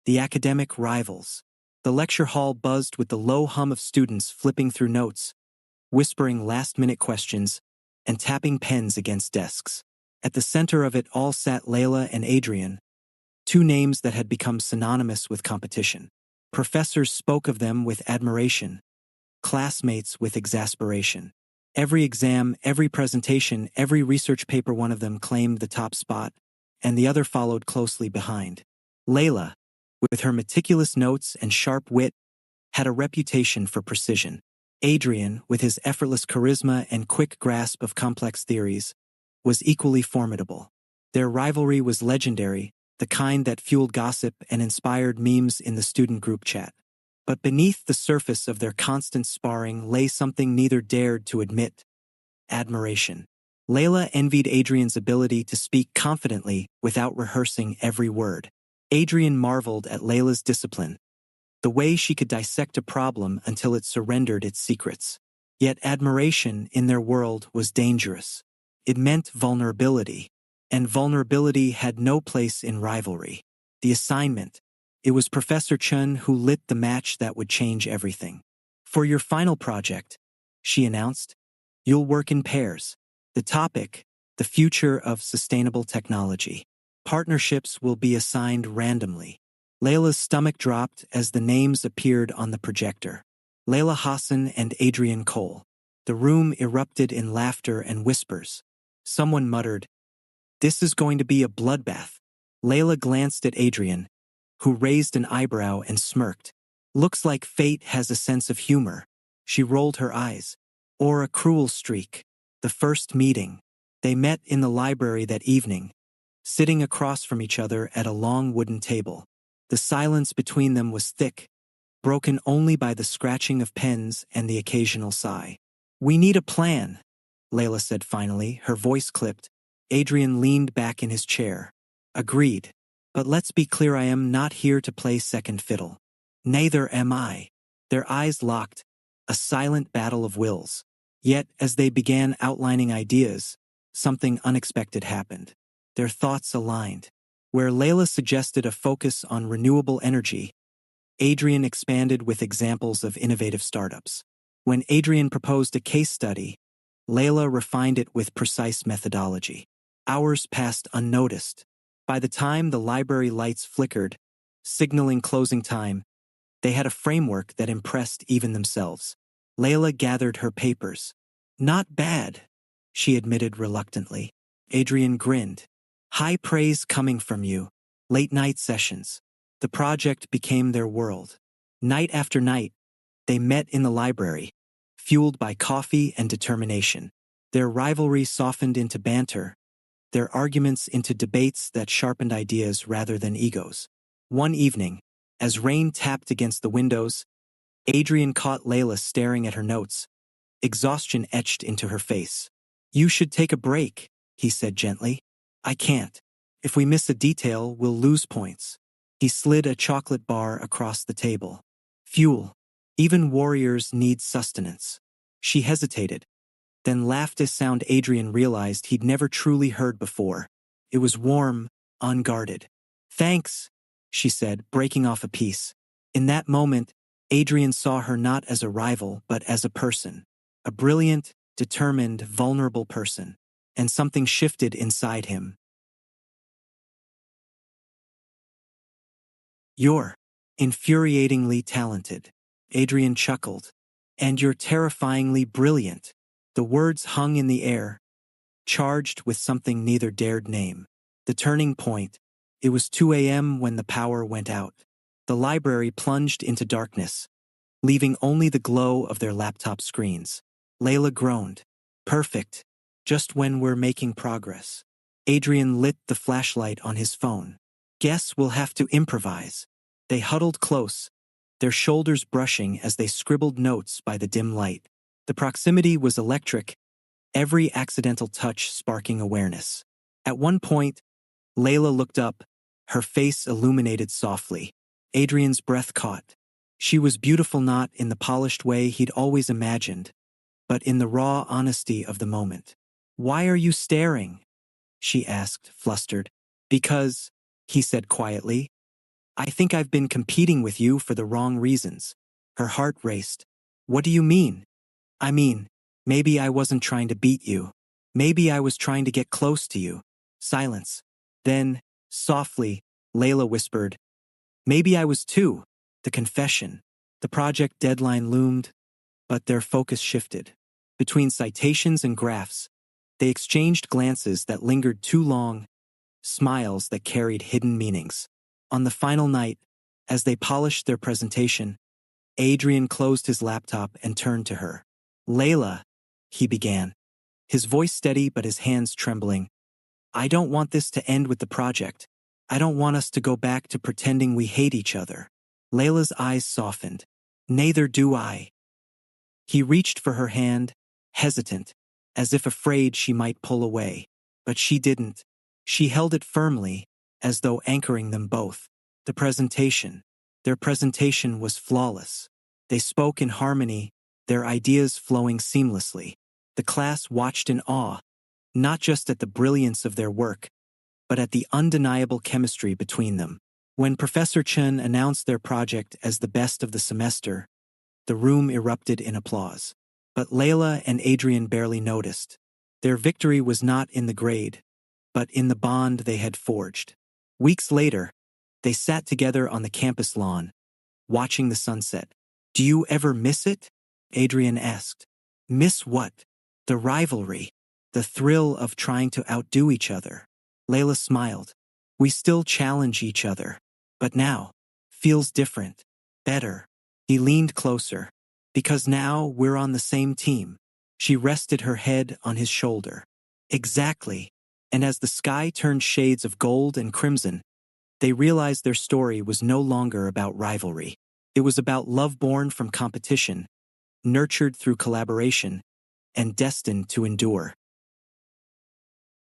the academic rivals. The lecture hall buzzed with the low hum of students flipping through notes, whispering last-minute questions, and tapping pens against desks. At the center of it all sat Layla and Adrian, two names that had become synonymous with competition. Professors spoke of them with admiration, classmates with exasperation. Every exam, every presentation, every research paper, one of them claimed the top spot, and the other followed closely behind. Layla, with her meticulous notes and sharp wit, had a reputation for precision. Adrian, with his effortless charisma and quick grasp of complex theories, was equally formidable. Their rivalry was legendary, the kind that fueled gossip and inspired memes in the student group chat. But beneath the surface of their constant sparring lay something neither dared to admit: admiration. Layla envied Adrian's ability to speak confidently without rehearsing every word. Adrian marveled at Layla's discipline, the way she could dissect a problem until it surrendered its secrets. Yet admiration in their world was dangerous. It meant vulnerability, and vulnerability had no place in rivalry. The assignment: it was Professor Chun who lit the match that would change everything. For your final project, she announced, you'll work in pairs. The topic: the future of sustainable technology. Partnerships will be assigned randomly. Layla's stomach dropped as the names appeared on the projector. Layla Hassan and Adrian Cole. The room erupted in laughter and whispers. Someone muttered, "This is going to be a bloodbath." Layla glanced at Adrian, who raised an eyebrow and smirked. "Looks like fate has a sense of humor." She rolled her eyes. "Or a cruel streak." The first meeting. They met in the library that evening, sitting across from each other at a long wooden table. The silence between them was thick, broken only by the scratching of pens and the occasional sigh. "We need a plan," Layla said finally, her voice clipped. Adrian leaned back in his chair. "Agreed. But let's be clear, I am not here to play second fiddle." "Neither am I." Their eyes locked, a silent battle of wills. Yet, as they began outlining ideas, something unexpected happened. Their thoughts aligned. Where Layla suggested a focus on renewable energy, Adrian expanded with examples of innovative startups. When Adrian proposed a case study, Layla refined it with precise methodology. Hours passed unnoticed. By the time the library lights flickered, signaling closing time, they had a framework that impressed even themselves. Layla gathered her papers. "Not bad," she admitted reluctantly. Adrian grinned. "High praise coming from you." Late-night sessions. The project became their world. Night after night, they met in the library, fueled by coffee and determination. Their rivalry softened into banter, their arguments into debates that sharpened ideas rather than egos. One evening, as rain tapped against the windows, Adrian caught Layla staring at her notes. Exhaustion etched into her face. "You should take a break," he said gently. "I can't. If we miss a detail, we'll lose points." He slid a chocolate bar across the table. "Fuel. Even warriors need sustenance." She hesitated, then laughed, a sound Adrian realized he'd never truly heard before. It was warm, unguarded. "Thanks," she said, breaking off a piece. In that moment, Adrian saw her not as a rival but as a person. A brilliant, determined, vulnerable person. And something shifted inside him. "You're infuriatingly talented," Adrian chuckled. "And you're terrifyingly brilliant." The words hung in the air, charged with something neither dared name. The turning point. It was 2 a.m. when the power went out. The library plunged into darkness, leaving only the glow of their laptop screens. Layla groaned. "Perfect. Just when we're making progress." Adrian lit the flashlight on his phone. "Guess we'll have to improvise." They huddled close, their shoulders brushing as they scribbled notes by the dim light. The proximity was electric, every accidental touch sparking awareness. At one point, Layla looked up, her face illuminated softly. Adrian's breath caught. She was beautiful, not in the polished way he'd always imagined, but in the raw honesty of the moment. "Why are you staring?" she asked, flustered. "Because," he said quietly, I think I've been competing with you for the wrong reasons. Her heart raced. What do you mean? I mean, maybe I wasn't trying to beat you. Maybe I was trying to get close to you. Silence. Then, softly, Layla whispered, maybe I was too. The confession. The project deadline loomed, but their focus shifted. Between citations and graphs, they exchanged glances that lingered too long, smiles that carried hidden meanings. On the final night, as they polished their presentation, Adrian closed his laptop and turned to her. Layla, he began, his voice steady but his hands trembling. I don't want this to end with the project. I don't want us to go back to pretending we hate each other. Layla's eyes softened. Neither do I. He reached for her hand, hesitant, as if afraid she might pull away. But she didn't. She held it firmly, as though anchoring them both. Their presentation was flawless. They spoke in harmony, their ideas flowing seamlessly. The class watched in awe, not just at the brilliance of their work, but at the undeniable chemistry between them. When Professor Chen announced their project as the best of the semester, the room erupted in applause. But Layla and Adrian barely noticed. Their victory was not in the grade, but in the bond they had forged. Weeks later, they sat together on the campus lawn, watching the sunset. Do you ever miss it? Adrian asked. Miss what? The rivalry. The thrill of trying to outdo each other. Layla smiled. We still challenge each other. But now, feels different. Better. He leaned closer. Because now we're on the same team. She rested her head on his shoulder. Exactly. And as the sky turned shades of gold and crimson, they realized their story was no longer about rivalry. It was about love born from competition, nurtured through collaboration, and destined to endure.